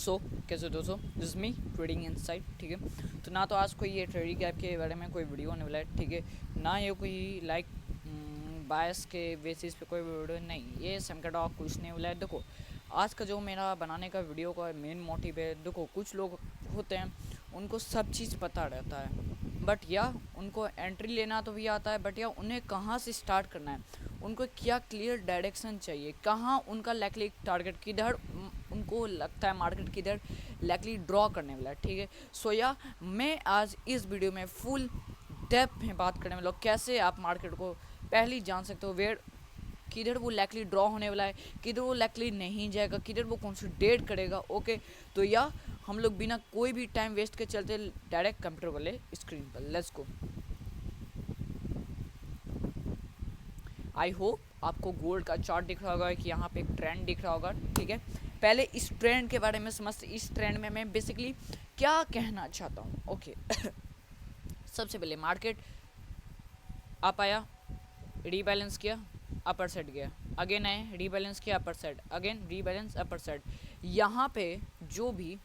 सो कैसे दोस्तों, this me trading insight. ठीक है, तो ना तो आज कोई ये ट्रेडिंग ऐप के बारे में कोई वीडियो होने वाला है, ठीक है, ना ये कोई लाइक बायस के बेसिस पे कोई वीडियो नहीं, ये समका टॉक कुछ नहीं वाला है। देखो आज का जो मेरा बनाने का वीडियो का मेन मोटिव है, देखो कुछ लोग होते हैं उनको सब चीज़ पता रहता है, बट या उनको एंट्री लेना तो भी आता है, बट या उन्हें कहाँ से स्टार्ट करना है, उनको क्या क्लियर डायरेक्शन चाहिए, कहाँ उनका लाइकली टारगेट किधर उनको लगता है मार्केट किधर लाइकली ड्रॉ करने वाला है। ठीक है, सो या मैं आज इस वीडियो में फुल डेप्थ में बात करने वाला हूँ कैसे आप मार्केट को पहले ही जान सकते हो वेयर किधर वो लाइकली ड्रॉ होने वाला है, किधर वो लाइकली नहीं जाएगा, किधर वो कंसोलिडेट करेगा। ओके, तो या हम लोग बिना कोई भी टाइम वेस्ट के चलते डायरेक्ट कंप्यूटर वाले स्क्रीन पर, लेट्स गो। आई होप आपको गोल्ड का चार्ट दिख रहा होगा कि यहाँ पे एक ट्रेंड दिख रहा होगा। ठीक है, पहले इस ट्रेंड के बारे में समझते, इस ट्रेंड में मैं बेसिकली क्या कहना चाहता हूँ। ओके सबसे पहले मार्केट आप आया, रीबैलेंस किया, अपर साइड गया, अगेन आए, रीबैलेंस किया, upper side, again rebalance, upper side. यहाँ पे जो भी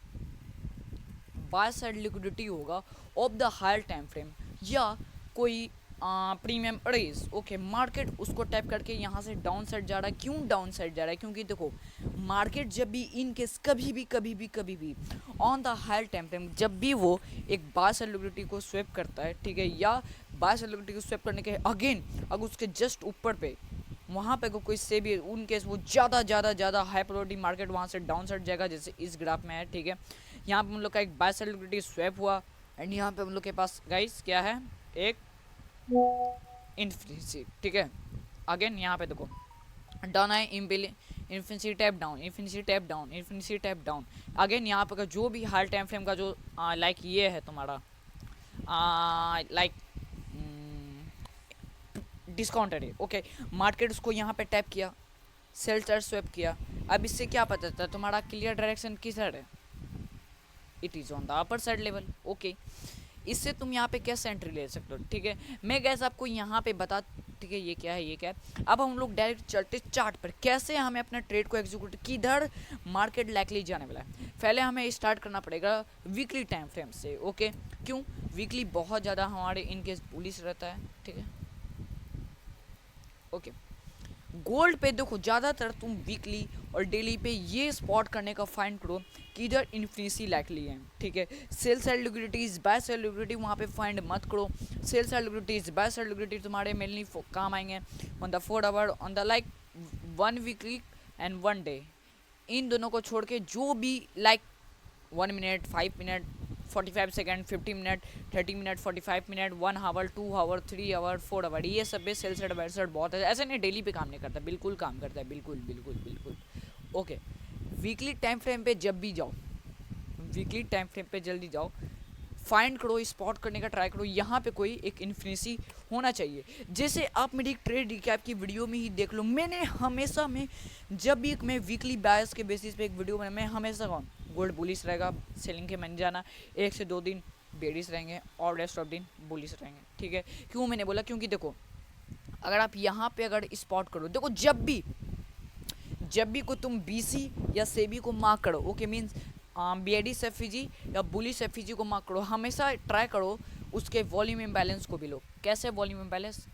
बाय साइड लिक्विडिटी होगा of the higher time frame या कोई प्रीमियम रेज, ओके, मार्केट उसको टैप करके यहाँ से डाउन साइड जा रहा है। क्यों डाउन साइड जा रहा है? क्योंकि देखो मार्केट जब भी इन केस कभी भी on the higher time frame जब भी वो एक बाय साइड लिक्विडिटी को स्वेप करता है, ठीक है, या बाय साइड लिक्विडिटी को स्वेप करने के अगेन अगर उसके जस्ट ऊपर पे वहाँ पे कोई से भी उन केस वो ज़्यादा हाई प्रायोरिटी मार्केट वहाँ से डाउन साइड जाएगा, जैसे इस ग्राफ में है। ठीक है, यहाँ पे हम लोग का एक बाय साइड लिक्विडिटी स्वेप हुआ एंड यहाँ पे हम लोग के पास गाइस क्या है, एक इन्फिनिटी। ठीक है, अगेन यहाँ पे देखो डाउन है, infinity tap down, infinity tap down, infinity tap down. Again यहाँ पे का जो भी हाई टाइम फ्रेम का जो लाइक ये है तुम्हारा लाइक डिस्काउंटेड है। ओके, मार्केट उसको यहाँ पे टैप किया, सेल चार्ट स्वैप किया। अब इससे क्या पता चलता है तुम्हारा क्लियर डायरेक्शन किस साइड है, it is on the upper side level. Okay, इससे तुम यहाँ पे कैसे एंट्री ले सकते हो। ठीक है, मैं गैस आपको यहाँ पे बता, ठीक है, ये क्या है, ये क्या है। अब हम लोग डायरेक्ट चलते चार्ट पर, कैसे हमें अपना ट्रेड को एग्जीक्यूट, किधर मार्केट लाइकली जाने वाला है। पहले हमें स्टार्ट करना पड़ेगा वीकली टाइम फ्रेम से। ओके, क्यों? वीकली बहुत ज़्यादा हमारे इनकेस पुलिस रहता है। ठीक है, ओके, गोल्ड पे देखो ज़्यादातर तुम वीकली और डेली पे ये स्पॉट करने का फाइंड करो कि इधर इन्फिनिटी लाइकली है। ठीक है, sell side liquidities buy side liquidity वहाँ पे फाइंड मत करो। Sell side liquidities buy side liquidity तुम्हारे मेनली काम आएंगे on the 4 hour, on the like 1 weekly and 1 day. इन दोनों को छोड़ के जो भी like 1 minute, 5 minute, 45 second, 50 minute, 30 minute, 45 minute, 1 hour, 2 hour, 3 hour, 4 hour, ये सब भी सेल साइड बाय साइड बहुत है। ऐसे नहीं डेली पे काम नहीं करता, बिल्कुल काम करता है, बिल्कुल। ओके, वीकली टाइम फ्रेम पे जब भी जाओ, वीकली टाइम फ्रेम पे जल्दी जाओ, फाइंड करो, स्पॉट करने का ट्राई करो, यहाँ पे कोई एक इन्फिनिटी होना चाहिए। जैसे आप मेरी ट्रेड रिकैप की वीडियो में ही देख लो, मैंने हमेशा में जब भी मैं वीकली बायस के बेसिस पे एक वीडियो बना, मैं हमेशा कौन गोल्ड बुलिश रहेगा, सेलिंग के मन जाना, 1 से 2 दिन बेरिश रहेंगे और रेस्ट ऑफ दिन बुलिश रहेंगे। ठीक है, क्यों मैंने बोला? क्योंकि देखो अगर आप यहाँ पे अगर स्पॉट करो, देखो जब भी को तुम बीसी या सेबी को मार्क करो, ओके, मीन्स बीआईडी एफईजी या बुलिश एफईजी को मार्क करो, हमेशा ट्राई करो उसके वॉल्यूम इम्बैलेंस को भी लो। कैसे volume imbalance?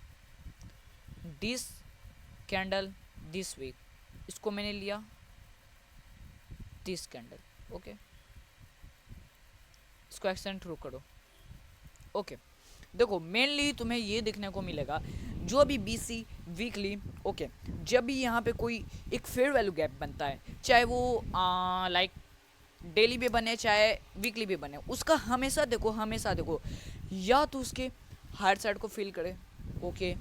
This candle this wick, इसको मैंने लिया दिस कैंडल, ओके, इसको एक्सटेंड थ्रू करो। ओके, देखो मेनली तुम्हें ये देखने को मिलेगा जो भी बीसी वीकली, ओके, जब भी यहाँ पे कोई एक फेयर वैल्यू गैप बनता है, चाहे वो लाइक डेली भी बने चाहे वीकली भी बने, उसका हमेशा देखो या तो उसके हायर साइड को फील करे, ओके,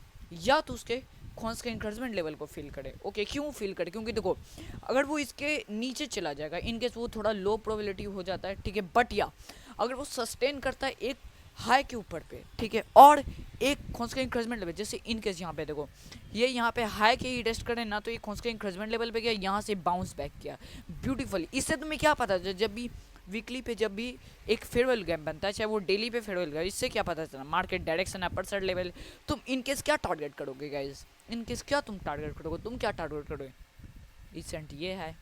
या तो उसके कौन के इंकरेजमेंट लेवल को फील करे। ओके, क्यों फील करे? क्योंकि देखो अगर वो इसके नीचे चला जाएगा, इनकेस वो थोड़ा लो प्रोबेबिलिटी हो जाता है, ठीक है, बट या अगर वो सस्टेन करता है एक हाई के ऊपर पे, ठीक है, और एक कॉन्स्टेंट इंक्रीजमेंट लेवल, जैसे इन केस यहाँ पे देखो ये यहाँ पे हाई के ही टेस्ट करें ना, तो ये कॉन्स्टेंट इंक्रीजमेंट लेवल पे गया, यहाँ से बाउंस बैक किया ब्यूटीफुली। इससे तुम्हें क्या पता चला, जब भी वीकली पे जब भी एक फेयरवेल गैप बनता है, चाहे वो डेली पे फेयरवेल गैप, इससे क्या पता चला मार्केट डायरेक्शन अपर साइड लेवल। तुम इन केस क्या टारगेट करोगे गाइज? इन केस क्या तुम टारगेट करोगे? तुम क्या टारगेट करोगे? रिसेंट ये है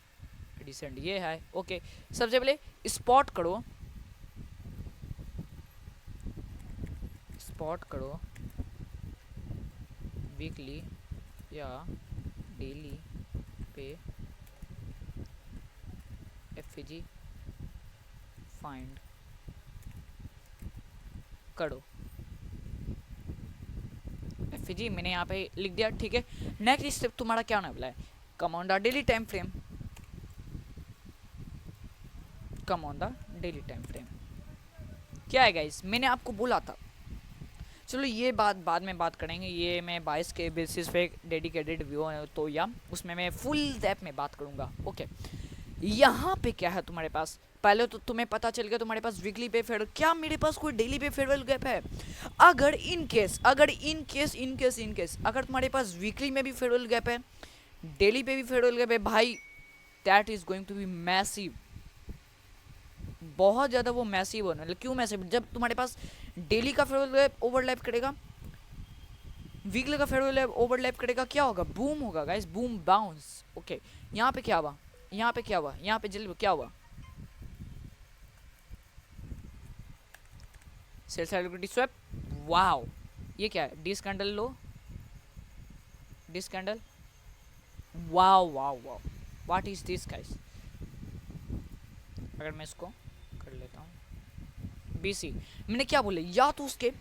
रिसेंट ये है। ओके, सबसे पहले स्पॉट करो, स्पॉट करो वीकली या डेली पे एफजी फाइंड करो। एफजी मैंने यहाँ पे लिख दिया, ठीक है। नेक्स्ट स्टेप तुम्हारा क्या होने वाला है, come on the daily time frame, come on the daily time frame. क्या है गाइस, मैंने आपको बोला था, चलो ये बात बाद में बात करेंगे, ये मैं 22 के बेसिस पे डेडिकेटेड वीडियो है तो, या उसमें मैं फुल डेप्थ में बात करूंगा। ओके, यहाँ पे क्या है तुम्हारे पास, पहले तो तुम्हें पता चल गया तुम्हारे पास वीकली पे फेडरल, क्या मेरे पास कोई डेली पे फेडरल गैप है? अगर इन केस अगर तुम्हारे पास वीकली में भी फेडरल गैप है, डेली पे भी फेडरल गैप है भाई, that is going to be massive, बहुत ज़्यादा वो मैसिव होने वाला। क्यों मैसिव? जब तुम्हारे पास डेली का फेडरल गैप ओवरलैप करेगा, वीकली का फेडरल गैप ओवरलैप करेगा, क्या होगा? बूम होगा गाइस, बूम बाउंस। ओके, यहाँ पे क्या हुआ, यहाँ पे क्या हुआ, यहाँ पे जल्दी क्या हुआ? Sell side liquidity swap, wow, ये क्या है? This candle low, this candle, wow wow wow, what is this guys? अगर मैं इसको कर लेता हूँ बीसी, मैंने क्या बोले, या तो उसके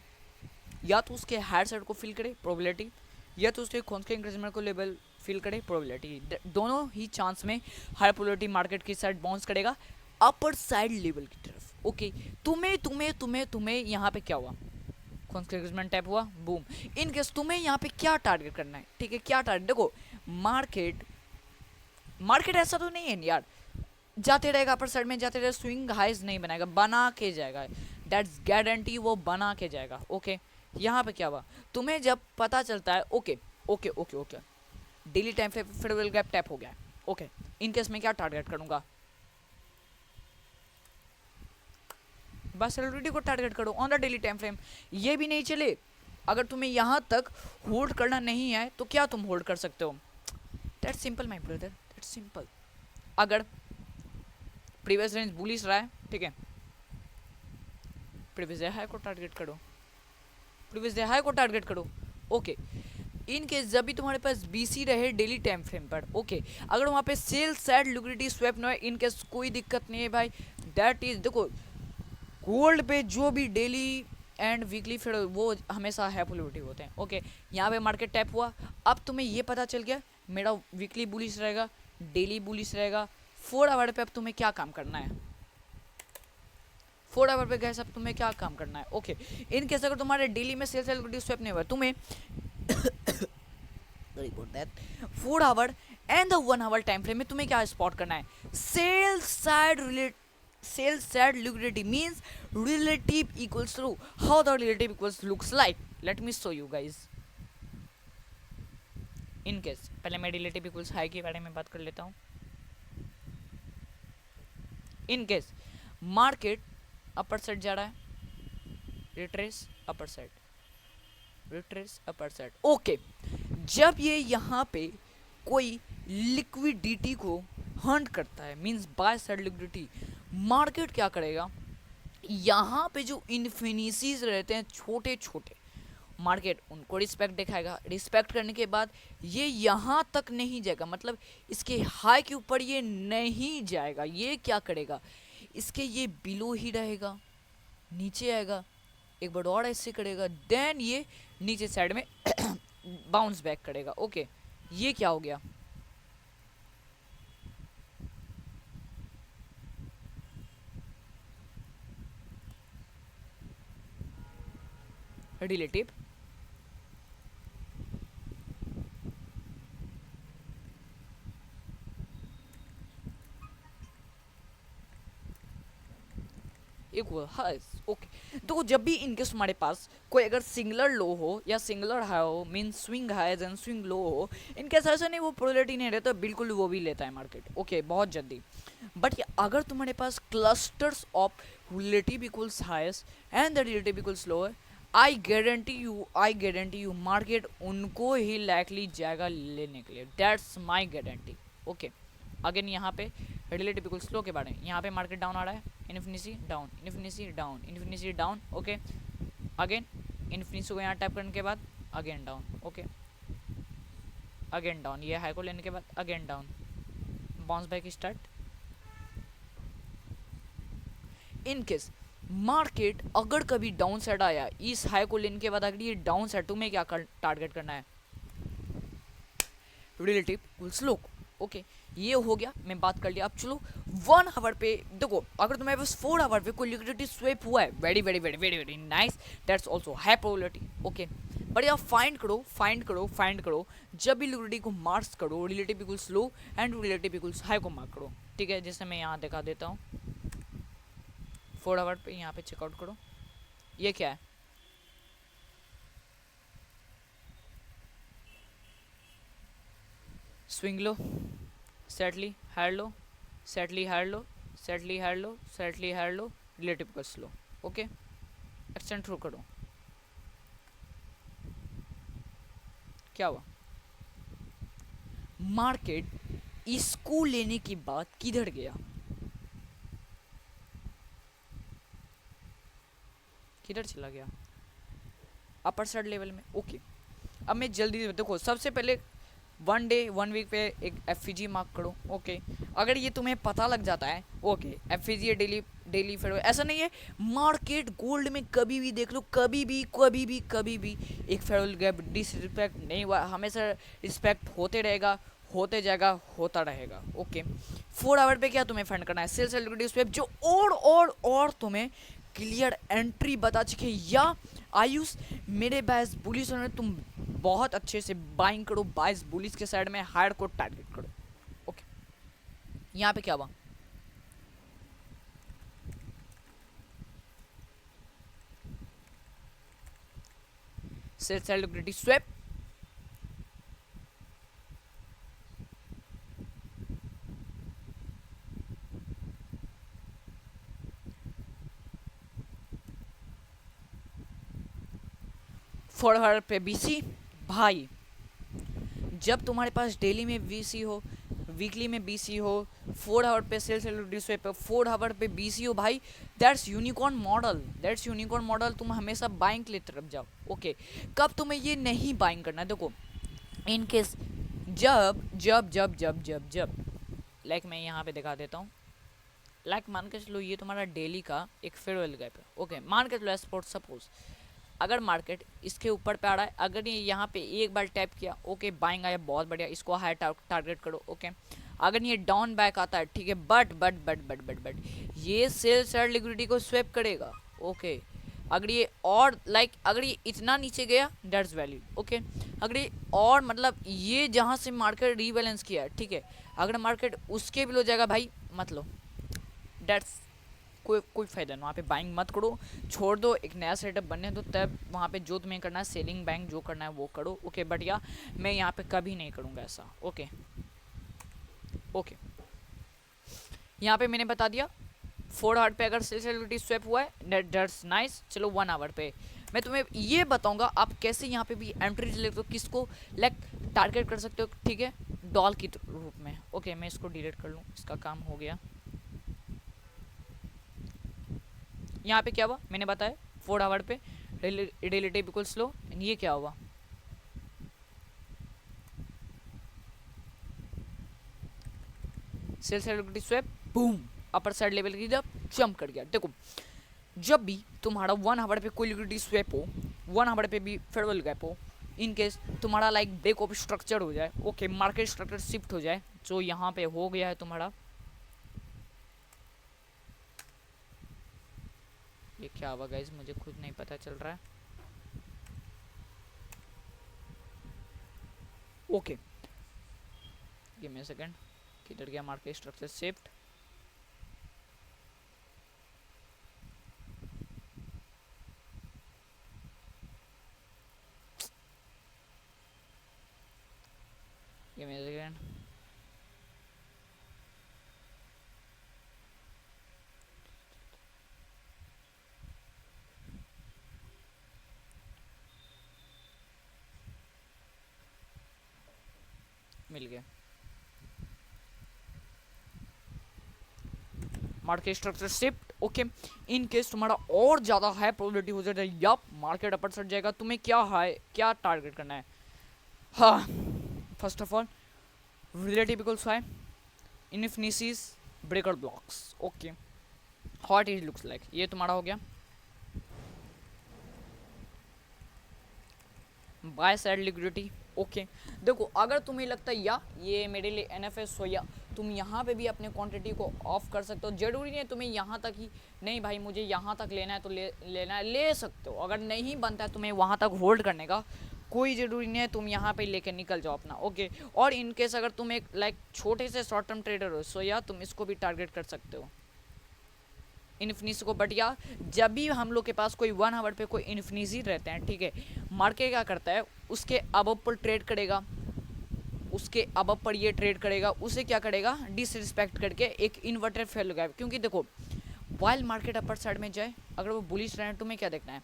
हायर साइड को फिल करे प्रोबेबिलिटी, या तो उसके कॉन्स्टेंट इंक्रीजमेंट को लेवल फिल करे प्रोबेबिलिटी, दोनों ही चांस में हायर प्रोबेबिलिटी मार्केट की साइड बाउंस करेगा अपर साइड लेवल की तरफ। ओके, तुम्हें यहाँ पे क्या हुआ? कॉन्स्टेंट इंक्रीजमेंट टैप हुआ, बूम। इन केस तुम्हें यहाँ पे क्या टारगेट करना है, ठीक है, क्या टारगेट? देखो मार्केट ऐसा तो नहीं है यार, जाते रहेगा अपर साइड में, जाते रहेगा, स्विंग हाइज नहीं बनाएगा, बना के जाएगा, दैट्स गारंटी, वो बना के जाएगा। ओके, यहाँ पे क्या हुआ? तुम्हें जब पता चलता है, okay okay okay okay, daily time पे फेडरल गैप टैप हो गया है, ओके, इन केस में क्या टारगेट करूंगा? बस सेलिब्रिटी को टारगेट करो on the daily time frame. ये भी नहीं चले, अगर तुम्हें यहाँ तक होल्ड करना नहीं है तो क्या तुम होल्ड कर सकते हो? That's simple my brother, that's simple. अगर प्रीवियस रेंज बुलिश रहा है, ठीक है, प्रीवियस हाई को टारगेट करो, प्रीवियस हाई को टारगेट करो। ओके, इन केस जब भी तुम्हारे पास बीसी रहे डेली टाइम फ्रेम पर, ओके, अगर वहाँ पे सेल साइड लिक्विडिटी स्वैप ना है, इन केस कोई दिक्कत नहीं है भाई, दैट इज, देखो गोल्ड पे जो भी डेली एंड वीकली फिर वो हमेशा हैप्पी होते हैं। ओके, यहाँ पे मार्केट टैप हुआ, अब तुम्हें ये पता चल गया मेरा वीकली बुलिश रहेगा, डेली बुलिश रहेगा, 4 आवर पे अब तुम्हें क्या काम करना है? 4 आवर पे गए सब तुम्हें क्या काम करना है? ओके, इन केस अगर तुम्हारे डेली में सेल्स लिक्विडिटी स्वैप नहीं हुआ, तुम्हें 4 hour and the 1 hour time frame में तुम्हें क्या स्पॉट करना है? Sell side liquidity means relative equals to how the relative equals looks like. Let me show you guys. In case पहले मैं relative equals high के बारे में बात कर लेता हूँ। In case market upper side जा रहा है, retrace upper side, retrace upper side. Okay, जब ये यहाँ पे कोई लिक्विडिटी को हंट करता है, means by side liquidity, market क्या करेगा? यहाँ पे जो इन्फिनिसीज रहते हैं छोटे छोटे, मार्केट उनको रिस्पेक्ट दिखाएगा, रिस्पेक्ट करने के बाद ये यहाँ तक नहीं जाएगा, मतलब इसके हाई के ऊपर ये नहीं जाएगा, ये क्या करेगा? इसके ये बिलो ही रहेगा, नीचे आएगा, एक बार और ऐसे करेगा, देन ये नीचे साइड में बाउंस बैक करेगा। ओके, ये क्या हो गया? Relative equal high. ओके, तो जब भी इनकेस हमारे पास कोई अगर सिंगलर लो हो या सिंगलर हाई हो, mean swing high and swing low हो, इनकेस ऐसा नहीं वो प्रोबेबिलिटी नहीं रहता, बिल्कुल वो भी लेता है मार्केट। ओके, बहुत जल्दी। बट अगर तुम्हारे पास clusters of relative equals highest and the relative equals low है, आई गारंटी यू मार्केट उनको ही लाइकली जाएगा लेने के लिए, that's my guarantee. Okay, again यहाँ पे रिलेटिव इक्वल स्लो के बारे में, यहाँ पे मार्केट डाउन आ रहा है, infinity down, infinity down, infinity down, okay again infinity को यहाँ टैप करने के बाद again down, okay again down, ये हाई को लेने के बाद again down, bounce back start. In case market अगर कभी डाउन साइड आया इस हाई को लेने के बाद, अगर ये डाउन साइड, तुम्हें क्या टारगेट करना है, रिलेटिव स्लो, ओके ये हो गया, मैं बात कर लिया। अब चलो 1 आवर पे देखो, अगर तुम्हारे पास 4 आवर पे कोई लिक्विडिटी स्वेप हुआ है, very very very very very nice, that's also high probability, okay but यार फाइंड करो फाइंड करो फाइंड करो, जब भी लिक्विडिटी को मार्क्स करो relative equals low and relative equals high को मार्क करो, ठीक है, जैसे मैं यहाँ दिखा देता हूँ 4 आवर पे, यहाँ पे चेकआउट करो, ये क्या है, स्विंग लो, सेटली हायर लो, सेटली हायर लो, सेटली हायर लो, सेटली हायर लो, रिलेटिव का स्लो, ओके एक्सटेंड थ्रू करो, क्या हुआ, मार्केट इसको लेने के बाद किधर गया, किधर चला गया, अपर साइड लेवल में, ओके अब मैं जल्दी देखो, सबसे पहले 1 डे 1 वीक पे एक एफ मार्क करो, ओके अगर ये तुम्हें पता लग जाता है, ओके एफ डेली डेली फिर ऐसा नहीं है, मार्केट गोल्ड में कभी भी देख लो, कभी भी कभी भी कभी भी एक फेडरल गैप डिसरिस्पेक्ट नहीं हुआ, हमेशा रिस्पेक्ट होते रहेगा, होते जाएगा, होता रहेगा, ओके 4 आवर पे क्या तुम्हें फंड करना है, सेल्स लिक्विडिटी स्वेप जो और तुम्हें क्लियर एंट्री बता चुके, या आयुष मेरे बायस बुलिस ने तुम बहुत अच्छे से बाइंग करो, बायस बुलिस के साइड में हायर को टारगेट करो, ओके यहाँ पे क्या हुआ, सेल्स लिक्विडिटी स्वेप, फॉरवर्ड पे बीसी, भाई जब तुम्हारे पास डेली में बीसी हो, वीकली में बीसी हो, 4 आवर पे सेल्स रिड्यूस पे 4 आवर पे बीसी हो, भाई that's unicorn model, that's unicorn model, तुम हमेशा बाइंग के लिए तरफ जाओ, ओके कब तुम्हें ये नहीं बाइंग करना है, देखो इन केस जब जब जब जब जब जब लाइक मैं यहाँ पे दिखा देता हूँ, लाइक मान के चलो ये तुम्हारा डेली का एक फेयरवेल गैप है, ओके मान के चलो स्पोर्ट सपोज अगर मार्केट इसके ऊपर पे आ रहा है, अगर ये यहाँ पे एक बार टैप किया, ओके बाइंग आया, बहुत बढ़िया, इसको हाई टारगेट करो, ओके अगर ये डाउन बैक आता है, ठीक है बट ये सेल साइड लिक्विडिटी को स्वेप करेगा, ओके अगर ये और लाइक अगर ये इतना नीचे गया दैट्स वैलिड, ओके अगर ये और मतलब ये जहाँ से मार्केट रीबैलेंस किया, ठीक है अगर मार्केट उसके बिलो जाएगा, भाई मत लो, दैट्स कोई फायदा नहीं, वहाँ पे बाइंग मत करो, छोड़ दो, एक नया सेटअप बनने दो, तब वहाँ पे जो तुम्हें करना है सेलिंग बाइंग जो करना है वो करो, ओके बट या मैं यहाँ पे कभी नहीं करूँगा ऐसा, ओके ओके यहाँ पे मैंने बता दिया 4 आवर पे अगर सेल्स स्वेप हुआ है दैट्स नाइस, चलो 1 आवर पे मैं तुम्हें ये बताऊंगा आप कैसे यहाँ पे भी एंट्री लेते हो, किसको लाइक टारगेट कर सकते हो, ठीक है डॉल की रूप में, ओके मैं इसको डिलीट कर लूँ, इसका काम हो गया। यहाँ पे क्या हुआ मैंने बताया 4 आवर पे रिलेटिव इक्वल स्लो, ये क्या हुआ sells liquidity sweep, boom upper side level की जब जंप कर गया। देखो जब भी तुम्हारा 1 आवर पे कोई लिक्विडिटी स्वेप हो, 1 आवर पे भी फेडरल गैप हो, इन केस तुम्हारा लाइक ब्रेक ऑफ स्ट्रक्चर हो जाए, ओके मार्केट स्ट्रक्चर शिफ्ट हो जाए, जो यहाँ पे हो गया है तुम्हारा, ये क्या हुआ गाइस मुझे खुद नहीं पता चल रहा है, okay give me a second, किधर गया market structure shift, give me a second, मिल गया। Market structure shift. Okay, in case तुम्हारा और ज़्यादा हाई प्रोबेबिलिटी हो जाता है या मार्केट अपर सट जाएगा, तुम्हें क्या टारगेट करना है? हाँ, first of all relative equals high, inefficiencies, breaker blocks. Okay, what it looks like, ये तुम्हारा हो गया। Bye side liquidity. ओके, देखो अगर तुम्हें लगता है या ये मेरे लिए एनएफएस हो, या तुम यहाँ पे भी अपने क्वांटिटी को ऑफ कर सकते हो। जरूरी नहीं है तुम्हें यहाँ तक ही, नहीं भाई मुझे यहाँ तक लेना है तो लेना है, ले सकते हो। अगर नहीं बनता है तुम्हें वहाँ तक होल्ड करने का, कोई ज़रूरी नहीं है, तुम यहाँ पे लेके निकल जाओ अपना। ओके, और इनकेस अगर तुम एक लाइक छोटे से शॉर्ट टर्म ट्रेडर हो, सो या तुम इसको भी टारगेट कर सकते हो, इन्फिनिटी को। बट या जब भी हम लोग के पास कोई 1 आवर पे कोई इन्फिनिटी रहते हैं, ठीक है, मार्केट क्या करता है, उसके अबव पर ट्रेड करेगा, उसके अबव पर ये ट्रेड करेगा, उसे क्या करेगा, डिसरिस्पेक्ट करके एक इन्वर्टेड फेल हो गया। क्योंकि देखो वाइल मार्केट अपर साइड में जाए, अगर वो बुलिश रहे, तुम्हें क्या देखना है,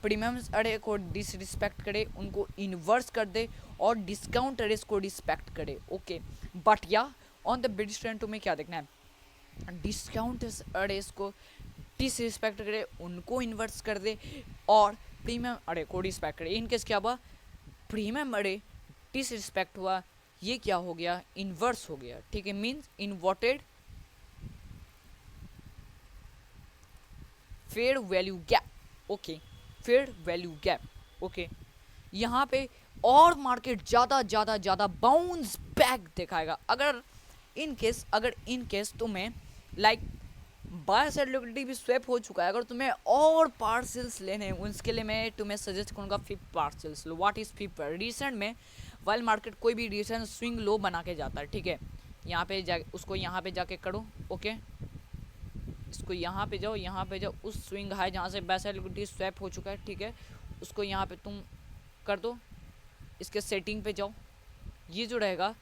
प्रीमियम्स अरे को डिसरिस्पेक्ट करे, उनको इन्वर्स कर दे, और डिस्काउंट अरेस को रिस्पेक्ट करे। ओके, बट या ऑन द बिडिश ट्रेंड तुम्हें क्या देखना है, डिस्काउंट अरेस को डिसरिस्पेक्ट करे, उनको इन्वर्स कर दे, और प्रीमियम अरे को रिस्पेक्ट करे। इनकेस क्या हुआ, प्रीमियम अरे डिसरिस्पेक्ट हुआ, ये क्या हो गया, इन्वर्स हो गया। ठीक है, means inverted fair value gap. Okay, fair value gap. Okay, यहाँ पे और मार्केट ज़्यादा बाउंस बैक दिखाएगा। अगर इन केस तुम्हें लाइक बाय साइड लिक्विडिटी भी स्वैप हो चुका है, अगर तुम्हें और पार्सल्स लेने हैं, उसके लिए मैं तुम्हें सजेस्ट करूँगा फिप पार्सल्स लो। व्हाट इज़ फिप? रिसेंट में वाइल मार्केट कोई भी रिसेंट स्विंग लो बना के जाता है, ठीक है, यहाँ पे जा उसको यहाँ पे जाके करो। ओके, इसको यहाँ पे जाओ, उस स्विंग हाई जहाँ से बाय साइड लिक्विडिटी स्वैप हो चुका है, ठीक है, उसको यहाँ पे तुम कर दो, इसके सेटिंग पे जाओ, ये जो रहेगा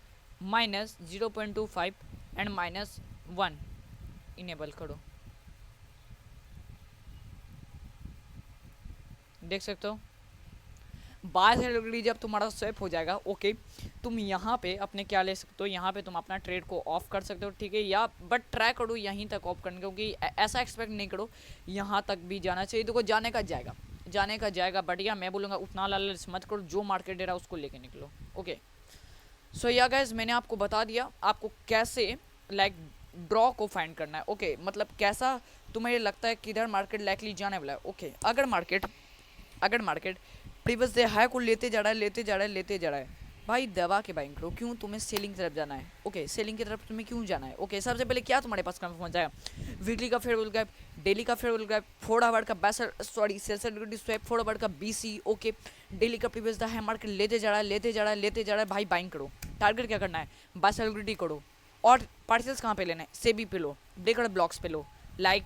-0.25 एंड -1 इनेबल करो, देख सकते हो बाय साइड लिक्विडिटी जब तुम्हारा स्वैप हो जाएगा। ओके, तुम यहाँ पे अपने क्या ले सकते हो, यहाँ पे तुम अपना ट्रेड को ऑफ कर सकते हो, ठीक है, या बट ट्राई करो यहीं तक ऑफ करने, क्योंकि ऐसा एक्सपेक्ट नहीं करो यहाँ तक भी जाना चाहिए। देखो जाने का जाएगा, बट या मैं बोलूँगा उतना लालच मत करो, जो मार्केट दे रहा है उसको लेके निकलो। ओके, सो या गाइज मैंने आपको बता दिया आपको कैसे लाइक ड्रॉ को फाइंड करना है। ओके, मतलब कैसा तुम्हें लगता है किधर मार्केट लाइकली जाने वाला है। ओके, अगर मार्केट प्रीवियस डे हाई को लेते जा रहा है, भाई दबा के बाइंग करो। क्यों? तुम्हें सेलिंग की तरफ जाना है। ओके, सेलिंग की तरफ तुम्हें क्यों जाना है? ओके, सबसे पहले क्या तुम्हारे पास कंफर्म जाएगा, वीकली का फेयरवेल गैप, डेली का फेयरवेल गैप, 4 आवर का सेल लिक्विडिटी स्वैप, 4 आवर का बीसी। ओके, डेली का प्रीवियस डे हाई मार्केट लेते जा रहा है, भाई बाइंग करो। टारगेट क्या करना है, बाय सेल लिक्विडिटी करो, और पार्सल्स कहाँ पे लेना है, सेबी पे लो, ब्रेकर ब्लॉक्स पे लो, लाइक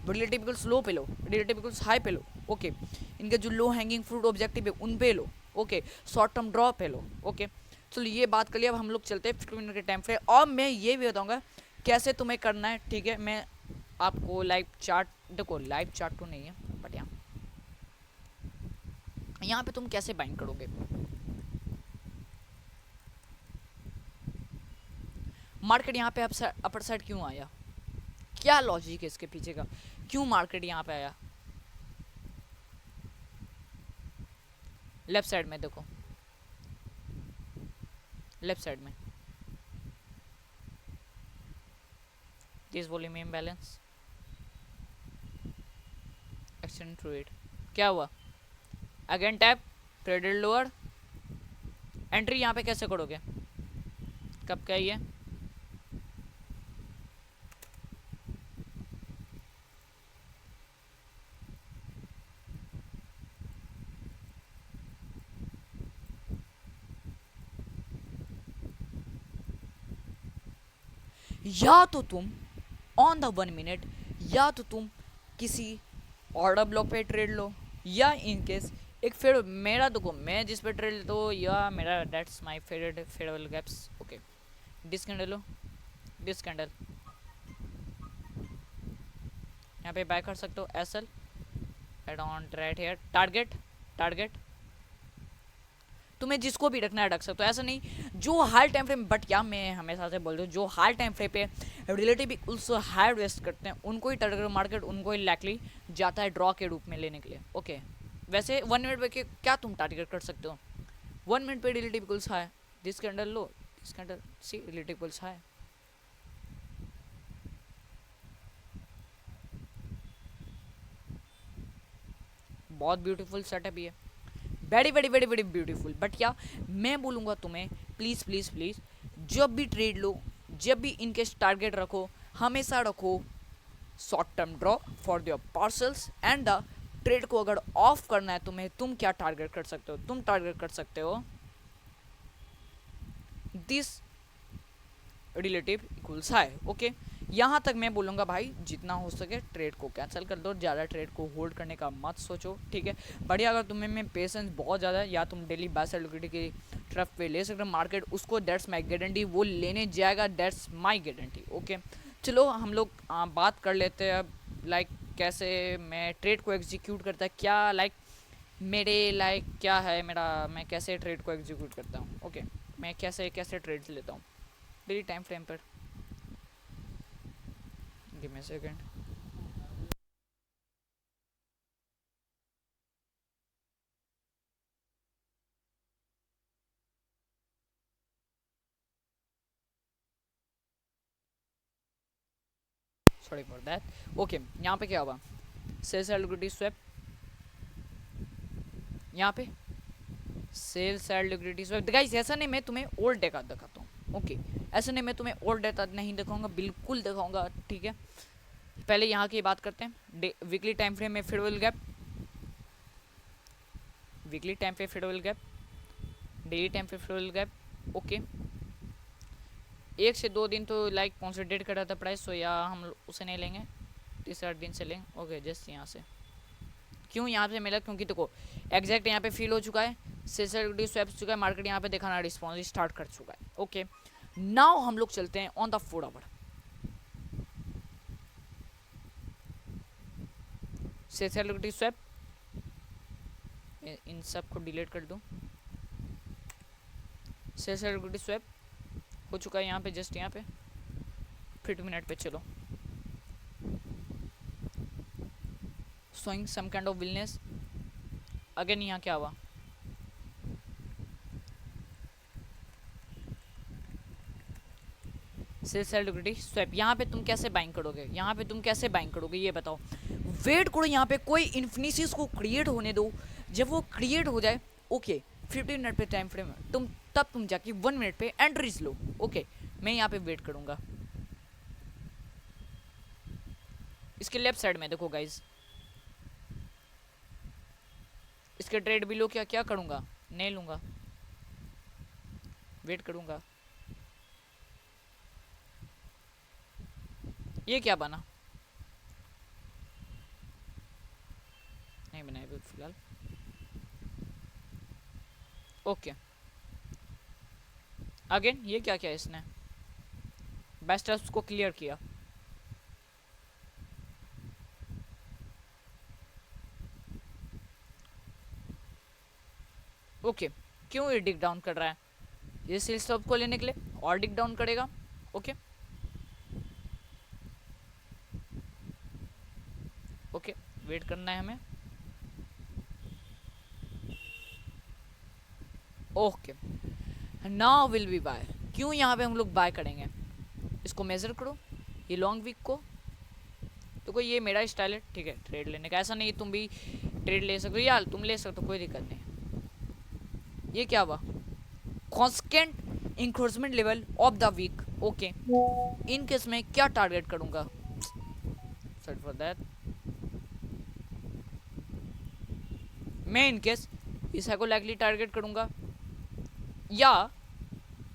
रिलेटिव लो पे लो, रिलेटिव हाई पे लो। ओके, इनके जो लो हैंगिंग फ्रूट ऑब्जेक्टिव है उन पे लो। ओके, शॉर्ट टर्म ड्रॉ पे लो। ओके, चलो ये बात कर लिया, अब हम लोग चलते हैं 15 मिनट के टाइम फ्रेम, और मैं ये भी बताऊंगा कैसे तुम्हें करना है। ठीक है, मैं आपको लाइव चार्ट, देखो लाइव चार्ट तो नहीं है, बट यहाँ पे तुम कैसे बाइंग करोगे। मार्केट यहाँ पे अपर साइड क्यों आया, क्या लॉजिक है इसके पीछे का, क्यों मार्केट यहाँ पे आया। लेफ्ट साइड में देखो, लेफ्ट साइड में this volume imbalance, extend through it, क्या हुआ, again tap, traded lower, entry यहाँ पे कैसे करोगे, कब क्या ये या तो तुम ऑन द 1 मिनट, या तो तुम किसी ऑर्डर ब्लॉक पे ट्रेड लो, या इन केस एक फिर मेरा देखो मैं जिस पे ट्रेड लेता हूँ, या मेरा that's my favourite favourable gaps. Okay, this candle low, this candle यहाँ पे बाय कर सकते हो, SL add on right here, target तुम्हें जिसको भी रखना है रख सकते हो, ऐसा नहीं जो हाई टाइम फ्रेम, बट क्या मैं हमेशा से बोल रहा हूँ जो हाई टाइम फ्रेम पे रिलेटिव इक्वल्स हाई वेस्ट करते हैं उनको ही टारगेट मार्केट उनको ही लाइकली जाता है ड्रॉ के रूप में लेने के लिए। ओके वैसे 1 मिनट पे क्या तुम टारगेट कर सकते हो, 1 मिनट पे relative equals high, this candle low, this candle see relative equals high. बहुत ब्यूटीफुल सेटअप ये, very very very very beautiful. But क्या मैं बोलूँगा तुम्हें, प्लीज़ प्लीज़ प्लीज़ जब भी ट्रेड लो, जब भी इनकेस टारगेट रखो, हमेशा रखो short term draw for your parcels and the trade को अगर ऑफ करना है तुम्हें, तुम क्या टारगेट कर सकते हो, तुम टारगेट कर सकते हो this relative equals high. Okay यहाँ तक मैं बोलूँगा भाई जितना हो सके ट्रेड को कैंसिल कर दो, ज़्यादा ट्रेड को होल्ड करने का मत सोचो, ठीक है। बढ़िया अगर तुम्हें में पेशेंस बहुत ज़्यादा है या तुम डेली बाय साइड लिक्विडिटी की तरफ पे ले सकते हो मार्केट उसको, दैट्स माई गारंटी, वो लेने जाएगा, दैट्स माई गारंटी। ओके चलो हम लोग बात कर लेते हैं अब लाइक कैसे मैं ट्रेड को एग्जीक्यूट करता है, क्या लाइक मेरे लाइक क्या है मेरा, मैं कैसे ट्रेड को एग्जीक्यूट करता हूँ। ओके मैं कैसे कैसे ट्रेड्स लेता हूँ डेली टाइम फ्रेम पर, give me a second. Sorry for that. Okay यहाँ पे क्या हुआ, सेल्स एंड लिक्विडिटी स्वैप, यहाँ पे sells and liquidity swap. Guys ऐसा नहीं मैं तुम्हें ओल्ड डेटा दिखाता हूँ, ओके ऐसा नहीं मैं तुम्हें ओल्ड डेटा नहीं दिखाऊंगा, बिल्कुल दिखाऊंगा, ठीक है। पहले यहाँ की बात करते हैं वीकली टाइम फ्रेम में फेडरल गैप, वीकली टाइम पे फेडरल गैप, डेली टाइम पे फेडरल गैप। ओके 1 से 2 दिन तो लाइक कंसोलिडेट कर रहा था प्राइस, तो या हम उसे नहीं लेंगे, 30-60 दिन से लेंगे। ओके जस्ट यहाँ से क्यों यहाँ से मिला, क्योंकि देखो एग्जैक्ट यहाँ पे फील हो चुका है, सेंसिटिविटी स्वैप चुका है, मार्केट यहाँ पे दिखाना रिस्पॉन्स स्टार्ट कर चुका है। ओके नाउ हम लोग चलते हैं on the 4 hour, sensitivity swap, इन सब को डिलीट कर दूं, सेंसिटिविटी स्वैप हो चुका है यहाँ पे, जस्ट यहाँ पे 50 मिनट पे चलो, showing some kind of willness। Again यहाँ क्या हुआ, सेल्स एंड लिक्विडिटी स्वैप, यहाँ पे तुम कैसे बाइंग करोगे, यहाँ पे तुम कैसे बाइंग करोगे ये बताओ। वेट करो यहाँ पे कोई इन्फिनिटीज को क्रिएट होने दो, जब वो क्रिएट हो जाए ओके 15 मिनट पे टाइम फ्रेम तुम, तब तुम जाके 1 मिनट पे एंट्रीज लो। ओके मैं यहाँ पे वेट करूँगा, इसके लेफ्ट साइड में देखो गाइज, इसके ट्रेड भी लो, क्या क्या करूँगा, नहीं लूँगा, वेट करूँगा। ये क्या बना, नहीं बनाया अभी फिलहाल। ओके अगेन ये क्या किया इसने, बेस्ट उसको क्लियर किया। ओके क्यों ये डिक डाउन कर रहा है, ये सेल स्टॉप को लेने के लिए और डिक डाउन करेगा। ओके ओके वेट करना है हमें। Okay now will be buy, क्यों यहाँ पे हम लोग बाय करेंगे, इसको मेजर करो ये लॉन्ग वीक को, तो कोई ये मेरा स्टाइल है, ठीक है ट्रेड लेने का, ऐसा नहीं तुम भी ट्रेड ले सकते हो यार, तुम ले सकते हो कोई दिक्कत नहीं। ये क्या हुआ, constant encroachment level of the week. Okay in case में क्या टारगेट करूंगा, सॉरी फॉर दैट, मैं इन केस इस हाई को लाइकली टारगेट करूंगा, या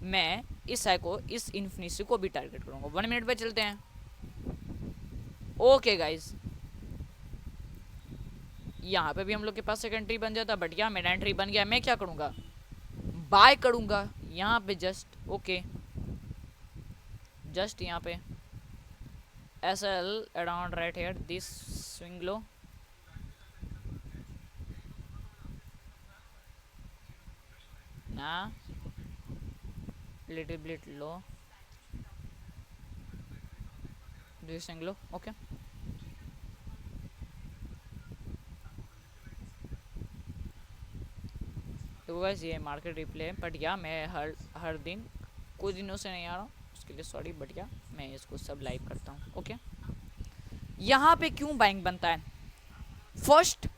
मैं इस हाई को, इस इन्फिनिटी को भी टारगेट करूंगा। 1 मिनट पे चलते हैं। ओके गाइज यहाँ पे भी हम लोग के पास एक एंट्री बन जाता, बट यहाँ मेरा एंट्री बन गया, मैं क्या करूंगा, बाय करूंगा यहाँ पे जस्ट। ओके जस्ट यहाँ पे SL around right here this swing low, ना, लिटिल बिट लो, दिसिंग लो, ओके। तो गाइस ये मार्केट रिप्ले है, बट या मैं हर दिन कुछ दिनों से नहीं आ रहा हूँ, उसके लिए सॉरी, बट या मैं इसको सब लाइव करता हूँ, ओके। यहाँ पे क्यों बाइंग बनता है? First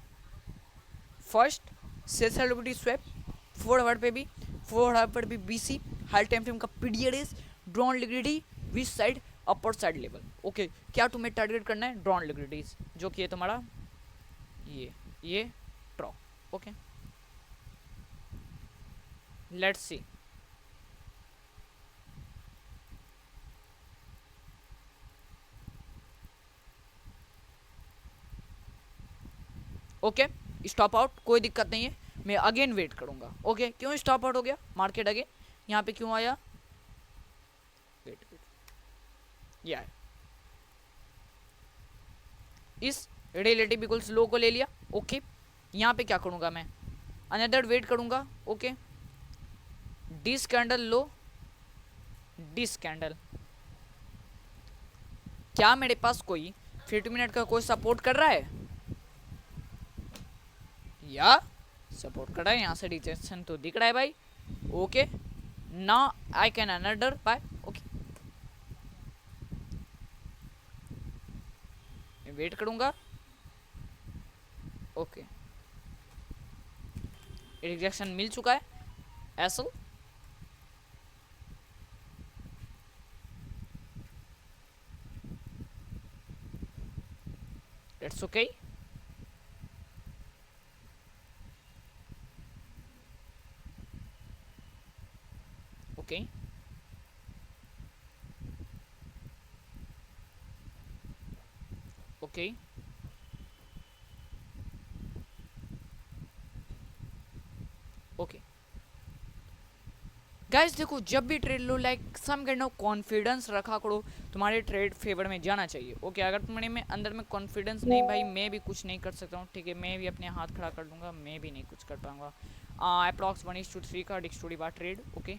sells liquidity swap, 4 hour पे भी, 4 आवर पे भी बीसी, हाई टाइम फ्रेम का period is drawn liquidity which side, upper side level, okay. क्या तुम्हें टारगेट करना है? ड्रॉन लिक्विडिटीज, जो कि है तुम्हारा ये ट्रॉ, okay. Let's see, okay. Stop out, कोई दिक्कत नहीं है, मैं अगेन वेट करूंगा, ओके। क्यों स्टॉप आउट हो गया मार्केट अगेन? यहाँ पे क्यों आया? वेट या इस रिलेटिव इक्वल्स लो को ले लिया, ओके। यहाँ पे क्या करूंगा मैं? अनदर वेट करूंगा, okay. This candle low, this candle, क्या मेरे पास कोई 50 मिनट का कोई सपोर्ट कर रहा है? या सपोर्ट कर रहा है, यहाँ से रिजेक्शन तो दिख रहा है भाई, okay. Now I can another buy, okay. मैं वेट करूंगा, ओके। रिजेक्शन मिल चुका है, ऐसा it's okay. Okay, okay, okay. Guys देखो, जब भी ट्रेड लो like some kind of confidence रखा करो, तुम्हारे ट्रेड फेवर में जाना चाहिए, ओके। अगर तुम्हारे में अंदर में कॉन्फिडेंस नहीं, भाई मैं भी कुछ नहीं कर सकता हूँ, ठीक है, मैं भी अपने हाथ खड़ा कर दूंगा, मैं भी नहीं कुछ कर पाऊंगा। अप्रॉक्स 1:3 का डिक्सटोरी बार ट्रेड, ओके।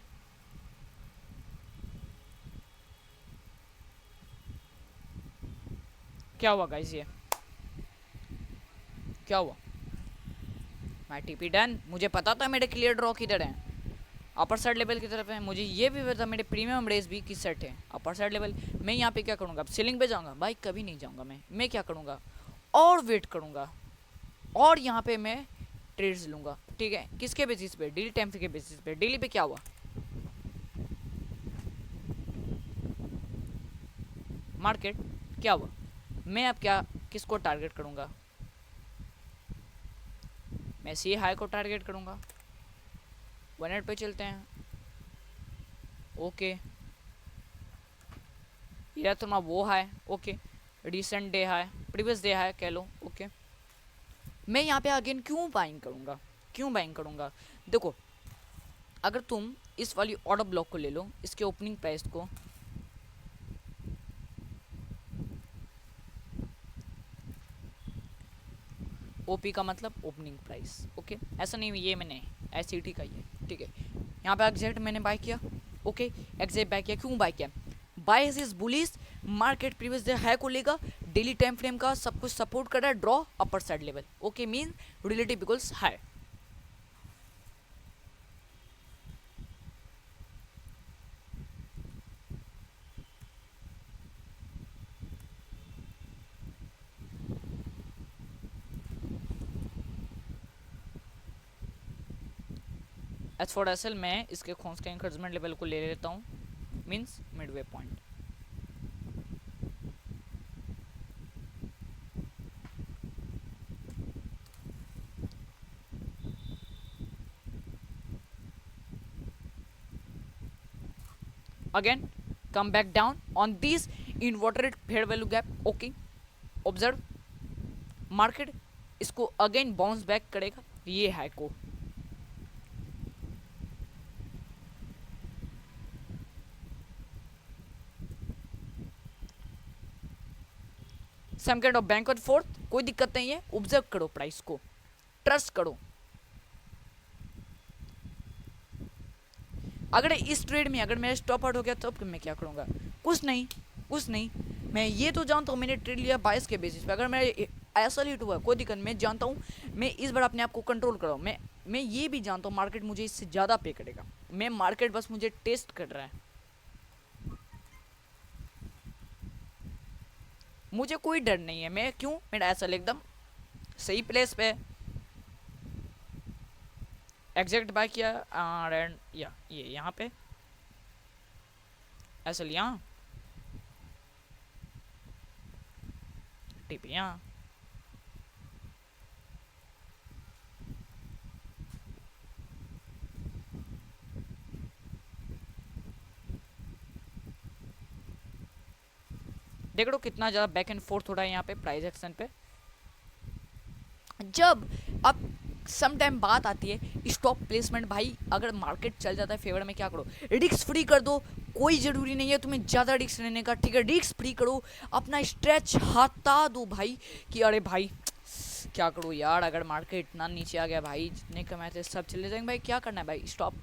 क्या हुआ गाइस? ये क्या हुआ? माई टीपी डन, मुझे पता था मेरे क्लियर ड्रॉ किधर है, अपर साइड लेवल की तरफ है, मुझे ये भी पता मेरे प्रीमियम रेस भी किस सेट है, अपर साइड लेवल। मैं यहाँ पे क्या करूँगा? अब सीलिंग पे जाऊँगा? भाई कभी नहीं जाऊँगा मैं क्या करूँगा? और वेट करूँगा, और यहाँ पे मैं ट्रेड्स लूँगा, ठीक है। किसके बेसिस पे? डेली टाइम के बेसिस पे। डेली पे क्या हुआ? मार्केट क्या हुआ? मैं अब क्या किसको टारगेट करूँगा? मैं सी हाई को टारगेट करूँगा। 1 मिनट पे चलते हैं, ओके। यह तुम्हारा वो है, ओके। रिसेंट डे है, प्रीवियस डे है कह लो, ओके। मैं यहाँ पे अगेन क्यों बाइंग करूँगा? क्यों बाइंग करूँगा? देखो, अगर तुम इस वाली ऑर्डर ब्लॉक को ले लो, इसके ओपनिंग प्राइस को, ओपी का मतलब ओपनिंग प्राइस, ओके। ऐसा नहीं ये मैंने ऐसे ही का ही है, ठीक है। यहाँ पे एग्जैक्ट मैंने बाय किया, ओके। एग्जैक्ट बाय किया, क्यों बाय किया? बायस is bullish, market previous day high को लेगा, डेली टाइम फ्रेम का सब कुछ सपोर्ट कर रहा है, draw upper side level, okay. Mean relative equals high. As for S L मैं इसके खोंस के इंकरेजमेंट लेवल को ले लेता हूँ, means Midway point. Again come back down on this inverted fair value gap, okay. Observe, market इसको again bounce back करेगा ये हाई को, सम काइंड ऑफ बैंक और फोर्थ, कोई दिक्कत नहीं है। ऑब्जर्व करो प्राइस को, ट्रस्ट करो, अगर इस ट्रेड में अगर मेरा स्टॉप आउट हो गया तो मैं क्या करूँगा? कुछ नहीं, कुछ नहीं। मैं ये तो जानता हूँ मैंने ट्रेड लिया 22 के बेसिस पे, अगर मेरा ऐसा हिट हुआ कोई दिक्कत, मैं जानता हूँ मैं इस बार अपने आप को कंट्रोल कर रहा हूँ। मैं ये भी जानता हूँ मार्केट मुझे इससे ज़्यादा पे करेगा। मैं मार्केट बस मुझे टेस्ट कर रहा है, मुझे कोई डर नहीं है। मैं क्यों, मेरा ऐसा एकदम सही प्लेस पे एग्जैक्ट बाय किया एंड या ये यहाँ पे ऐसा लिया, टिप यहाँ। देख लो कितना ज़्यादा बैक एंड फोर्थ हो रहा है यहाँ पे प्राइस एक्शन पे। जब अब सम टाइम बात आती है स्टॉप प्लेसमेंट, भाई अगर मार्केट चल जाता है फेवर में क्या करो? रिस्क फ्री कर दो, कोई ज़रूरी नहीं है तुम्हें ज़्यादा रिस्क लेने का, ठीक है? रिस्क फ्री करो, अपना स्ट्रेच हटा दो भाई कि अरे भाई क्या करूँ यार, अगर मार्केट इतना नीचे आ गया भाई, जितने कमाए थे सब चले जाएंगे भाई, क्या करना है भाई? स्टॉप,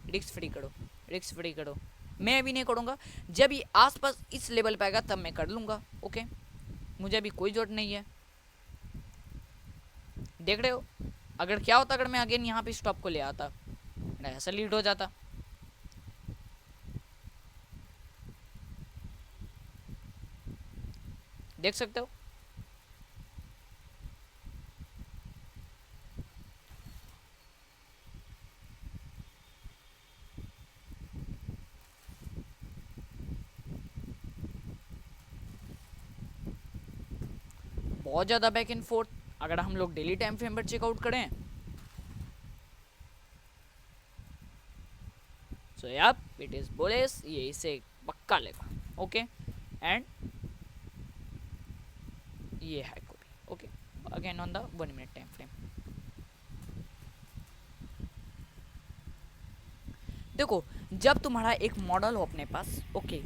रिस्क फ्री करो, रिस्क फ्री करो। मैं अभी नहीं करूँगा, जब ये आसपास इस लेवल पे आएगा तब मैं कर लूँगा, ओके? मुझे अभी कोई जरूरत नहीं है। देख रहे हो अगर क्या होता अगर मैं अगेन यहाँ पे स्टॉप को ले आता, मेरा ऐसा लीड हो जाता। देख सकते हो बहुत ज़्यादा बैक एंड फोर्थ। अगर हम लोग डेली टाइम फ्रेम पर चेकआउट करें सो यार इट इज बुलिश, ये इसे पक्का लेगा, ओके? एंड ये है को भी, okay? Again on the 1 minute time frame. देखो जब तुम्हारा एक मॉडल हो अपने पास, ओके,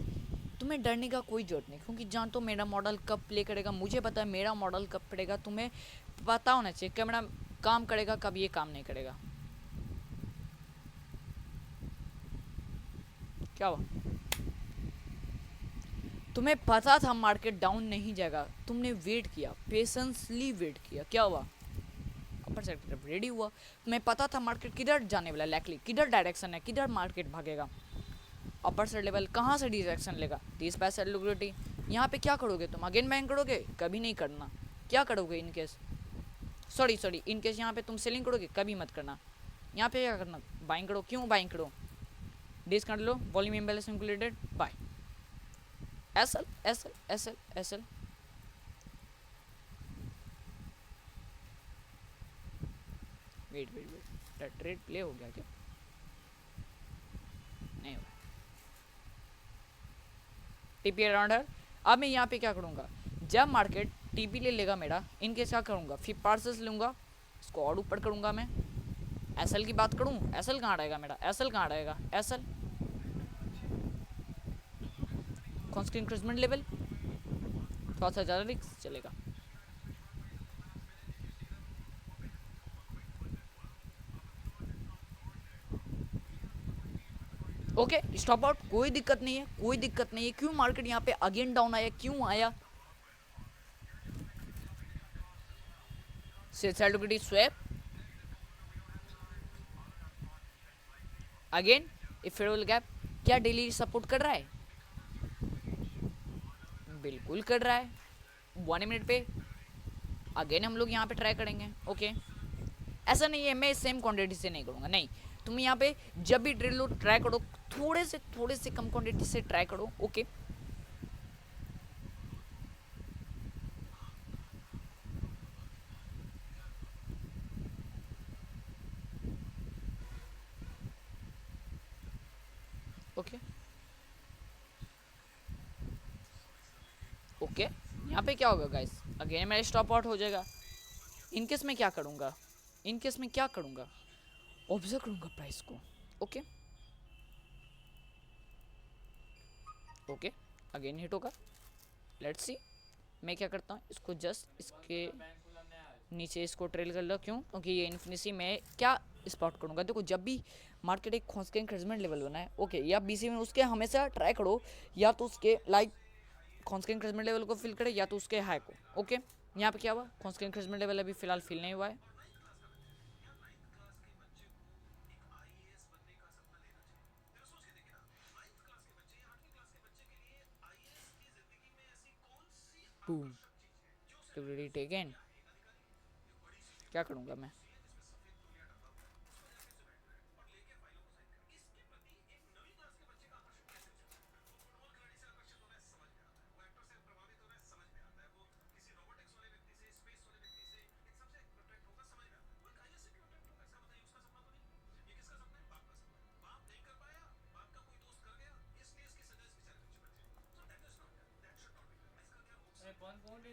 तुम्हें डरने का कोई जरूरत नहीं, क्योंकि जान तो मेरा मॉडल कब प्ले करेगा, मुझे पता है मेरा मॉडल कब पड़ेगा। तुम्हें पता होना चाहिए कि मेरा काम करेगा कब ये काम नहीं करेगा। क्या हुआ? तुम्हें पता था मार्केट डाउन नहीं जाएगा, तुमने वेट किया, पेशेंसली वेट किया, क्या हुआ? अपर साइड की तरफ रेडी हुआ। तुम्हें पता था मार्केट किधर जाने वाला, लैकली किधर डायरेक्शन है, किधर मार्केट भागेगा, अपर साइड लेवल कहाँ से डायरेक्शन लेगा, 30% लिक्विडिटी। यहाँ पे क्या करोगे तुम? अगेन बाइंग करोगे? कभी नहीं करना। क्या करोगे in case, sorry in case यहाँ पे तुम सेलिंग करोगे? कभी मत करना। यहाँ पे क्या करना? बाइंग करो। क्यों बाइंग करो? डिस कर लो, volume imbalance included, buy. SL SL SL SL, wait wait wait, trade play हो गया क्या? नहीं हुआ। टीपी अराउंड है। अब मैं यहाँ पे क्या करूँगा, जब मार्केट टीपी ले लेगा मेरा, इनके क्या करूँगा, फिर पार्सल्स लूँगा, इसको और ऊपर करूँगा। मैं एसएल की बात करूँ, एसएल कहाँ रहेगा मेरा? एसएल कहाँ रहेगा? एसएल कॉन्स्टेंट इंक्रीजमेंट लेवल, थोड़ा सा ज़्यादा रिस्क चलेगा। ओके स्टॉप आउट, कोई दिक्कत नहीं है, कोई दिक्कत नहीं है। क्यों मार्केट यहाँ पे अगेन डाउन आया, क्यों आया? सेल्फ स्वैप अगेन इफेडल गैप, क्या डेली सपोर्ट कर रहा है? बिल्कुल कर रहा है। 1 मिनट पे अगेन हम लोग यहाँ पे ट्राई करेंगे, ओके? ऐसा नहीं है मैं सेम क्वांटिटी से नहीं करूँगा, नहीं। तुम यहाँ पे जब भी ड्रिल लो ट्राई करो, थोड़े से कम क्वांटिटी से ट्राई करो, ओके? ओके ओके यहाँ पे क्या होगा गाइस, अगेन मेरा स्टॉप आउट हो जाएगा। इनकेस मैं क्या करूँगा, इनकेस मैं क्या करूँगा, ऑब्जर्व करूँगा प्राइस को, ओके? ओके अगेन हिट होगा, लेट्स सी। मैं क्या करता हूँ, इसको जस्ट इसके नीचे इसको ट्रेल कर लो। क्यों? क्योंकि ये इन्फिनिटी में क्या स्पॉट करूँगा। देखो जब भी मार्केट एक कॉन्स्टेंट इंक्रीजमेंट लेवल बना है, ओके, या बीसी में उसके हमेशा ट्राई करो, या तो उसके लाइक कॉन्स्टेंट इंक्रीजमेंट लेवल को फिल करे या तो उसके हाई को, ओके। यहाँ पे क्या हुआ, कॉन्स्टेंट इंक्रीजमेंट लेवल अभी फिलहाल फिल नहीं हुआ है। बूम, टेकन, क्या करूँगा मैं।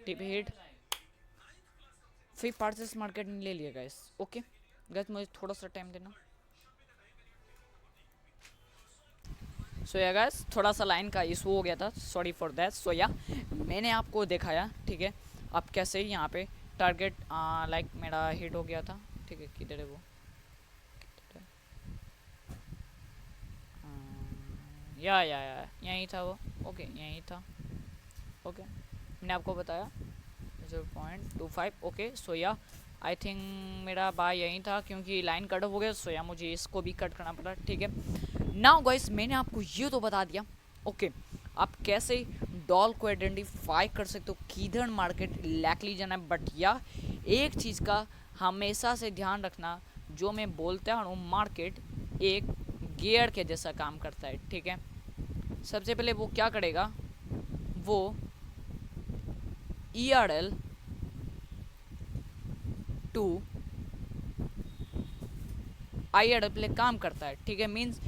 टिप हिट, फिर पार्सेस मार्केट ने ले लिया गाइस, ओके गाइस, मुझे थोड़ा सा टाइम देना। सो या गाइस, थोड़ा सा लाइन का इशू हो गया था, सॉरी फॉर दैट। सो या मैंने आपको दिखाया, ठीक है, अब कैसे यहाँ पे टारगेट लाइक मेरा हिट हो गया था, ठीक है, किधर है वो, या यहीं था वो, ओके यहीं था, ओके मैंने आपको बताया 0.25, ओके। सो या आई थिंक मेरा बाय यहीं था, क्योंकि लाइन कट हो गया, सो या मुझे इसको भी कट करना पड़ा, ठीक है। नाउ गाइस, मैंने आपको ये तो बता दिया, ओके, आप कैसे डॉल को आइडेंटिफाई कर सकते हो, किधर मार्केट लैकली जाना है। बट या एक चीज़ का हमेशा से ध्यान रखना, जो मैं बोलता हूँ, मार्केट एक गियर के जैसा काम करता है, ठीक है। सबसे पहले वो क्या करेगा, वो ERL टू IRL पे काम करता है, ठीक है। Means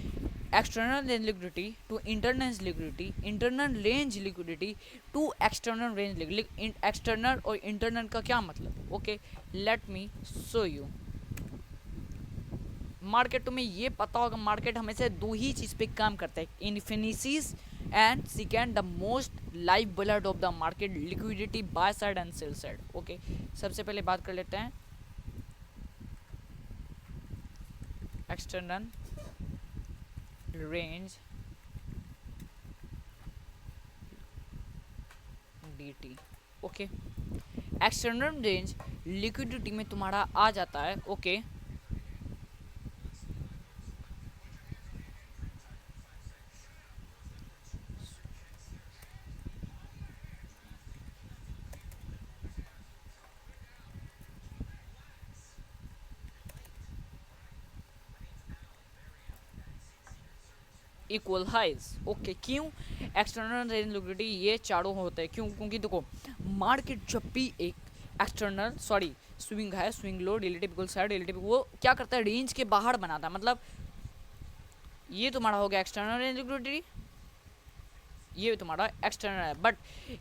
external range liquidity to internal liquidity, internal range liquidity to external range, external और इंटरनल का क्या मतलब, okay let me show you. Market, तुम्हें ये पता होगा, मार्केट हमेशा दो ही चीज़ पे काम करता है, inefficiencies and second the most life blood of the market, liquidity buy side and sell side, okay. सबसे पहले बात कर लेते हैं external range DT, okay. External range liquidity में तुम्हारा आ जाता है, ओके, इक्वल हाइज, ओके। क्यों एक्सटर्नल रेंज लिक्विडिटी ये चारों होते हैं, क्यों, क्योंकि देखो मार्केट जब भी एक एक्सटर्नल सॉरी स्विंग है, स्विंग लो, रिलेटिव इक्वल साइड, रिलेटिव, वो क्या करता है, रेंज के बाहर बनाता है। मतलब ये तुम्हारा हो गया एक्सटर्नल रेंज लिक्विडिटी, ये तुम्हारा एक्सटर्नल है, बट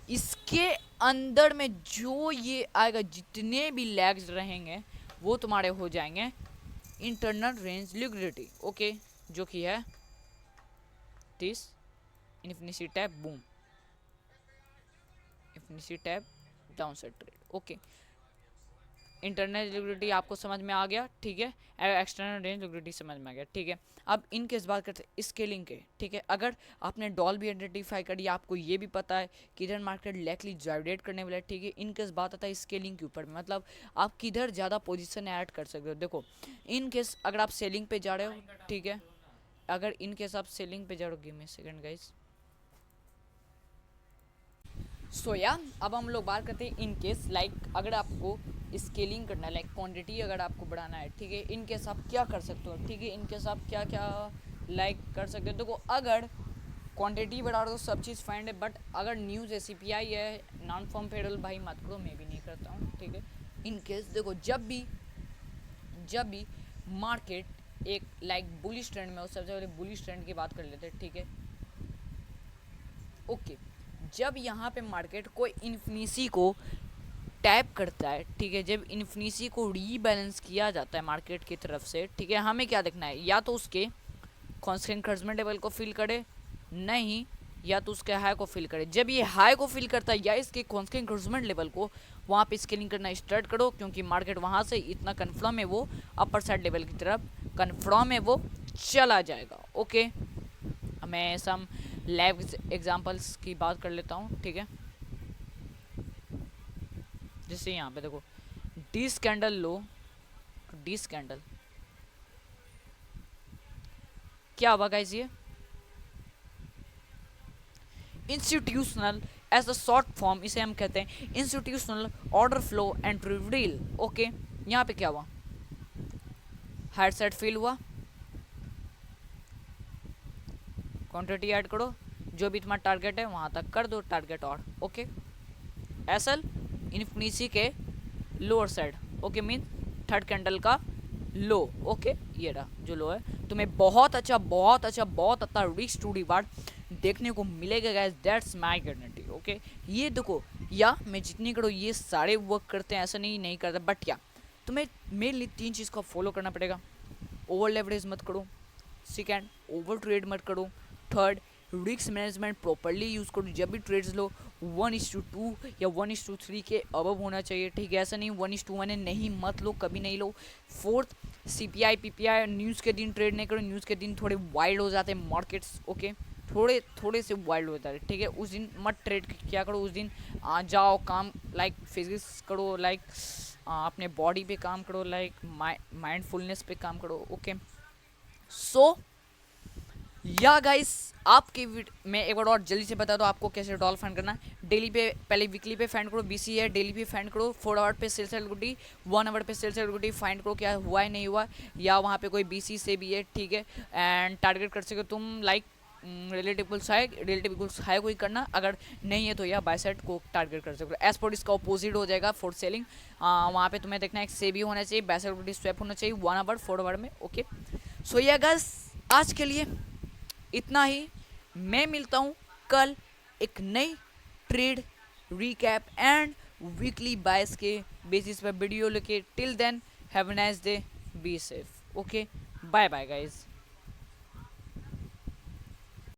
इसके अंदर में जो ये आएगा, जितने भी लैग्स रहेंगे वो तुम्हारे हो जाएंगे इंटरनल रेंज लिक्विडिटी, ओके, जो कि है this infinity tap, boom, infinity tap down side trade, okay. Internal liquidity आपको समझ में आ गया, ठीक है, एक्सटर्नल रेंज लिक्विडिटी समझ में आ गया, ठीक है। अब इनके इस बात करते हैं स्केलिंग के, ठीक है। अगर आपने डॉल भी आइडेंटिफाई कर दिया, आपको ये भी पता है किधर मार्केट लैकली जाइडेट करने वाला है, ठीक है। इनके इस बात आता है स्केलिंग के ऊपर, मतलब आप किधर ज़्यादा पोजिशन ऐड कर सकते हो। देखो इन केस अगर आप सेलिंग पे जा रहे हो, ठीक है, अगर इन केस आप सेलिंग पे जा रहे हो, गिव मी सेकंड गाइस। सो या अब हम लोग बात करते हैं इन केस लाइक अगर आपको स्केलिंग करना है, लाइक क्वांटिटी अगर आपको बढ़ाना है, ठीक है, इन केस आप क्या कर सकते हो, ठीक है। इन केस आप क्या क्या लाइक कर सकते हो, देखो अगर क्वांटिटी बढ़ा रहे हो सब चीज़ फाइंड है, बट अगर न्यूज़ SCPI है, नॉन फॉर्म पेरोल भाई मत करो, मैं भी नहीं करता हूँ, ठीक है। इन केस देखो जब भी मार्केट एक लाइक बुलिश ट्रेंड में हो, सबसे पहले बुलिश ट्रेंड की बात कर लेते हैं, ठीक है, ओके। जब यहाँ पे मार्केट कोई इन्फिनिटी को टैप करता है, ठीक है, जब इन्फिनिटी को रीबैलेंस किया जाता है मार्केट की तरफ से, ठीक है, हमें क्या देखना है, या तो उसके कॉन्स्टेंट इंक्रीजमेंट लेवल को फिल करे, नहीं, या तो उसके हाई को फिल करे। जब ये हाई को फिल करता है या इसके कॉन्स्टेंट इंक्रीजमेंट लेवल को, वहाँ पे स्केलिंग करना स्टार्ट करो, क्योंकि मार्केट वहाँ से इतना कन्फर्म है वो अपर साइड लेवल की तरफ कन्फर्म है वो चला जाएगा। ओके, मैं सम लैब एग्जांपल्स की बात कर लेता हूँ, ठीक है। जैसे यहाँ पे देखो this candle low, this candle क्या हुआ गाइस, ये institutional as a short form, इसे हम कहते हैं institutional order flow and reveal. Okay, यहाँ पे क्या हुआ, हायर सेट फिल हुआ, क्वांटिटी ऐड करो, जो भी तुम्हारा टारगेट है वहां तक कर दो टारगेट और। ओके, एसल इन्फिनिटी के lower side, okay, mean third candle का लो। ओके, ये रहा जो लो है, तुम्हें बहुत अच्छा बहुत अच्छा बहुत अच्छा रिस्क टू रिवार्ड देखने को मिलेगा guys, that's my guarantee. Okay, ये देखो, या मैं जितनी करो ये सारे वर्क करते हैं, ऐसा नहीं करता, बट या तुम्हें मेनली 3 चीज़ का फॉलो करना पड़ेगा। ओवर लेवरेज मत करो, सेकेंड ओवर ट्रेड मत करो, third risk management properly use करो। जब भी ट्रेड्स लो 1:2 या 1:3 के अबव होना चाहिए, ठीक है, ऐसा नहीं 1:1 नहीं मत लो, कभी नहीं लो। फोर्थ, CPI PPI न्यूज़ के दिन ट्रेड नहीं करो, न्यूज़ के दिन थोड़े वाइल्ड हो जाते हैं मार्केट्स। ओके, थोड़े से वाइल्ड हो जाते हैं, ठीक है, उस दिन मत ट्रेड क्या करो, उस दिन जाओ काम लाइक फिजिक्स करो, लाइक अपने बॉडी पे काम करो, लाइक माइंडफुलनेस पे काम करो। ओके, सो या गाइस, आपके मैं एक बार और जल्दी से बता दो आपको कैसे डॉल फाइंड करना है। डेली पे पहले वीकली पे फाइंड करो, BC है, डेली पे फाइंड करो, 4 आवर पे सेल्स एंड लिक्विडिटी, 1 आवर पे सेल्स एंड लिक्विडिटी फाइंड करो क्या हुआ है नहीं हुआ, या वहाँ पे कोई BC से भी है, ठीक है। एंड टारगेट कर सके तुम लाइक रिलेटिव हाई कोई करना, अगर नहीं है तो या बाय साइड को टारगेट कर सकते हो। एज पर इसका अपोजिट हो जाएगा फॉर सेलिंग, वहाँ पे तुम्हें देखना है से भी होना चाहिए, बाय साइड स्वैप होना चाहिए 1 आवर 4 आवर में। ओके, सो या गाइस, आज के लिए इतना ही। मैं मिलता हूँ कल एक नई trade recap and weekly bias के बेसिस पर वीडियो लेके। Till then have a nice day, be safe. Okay, bye bye guys.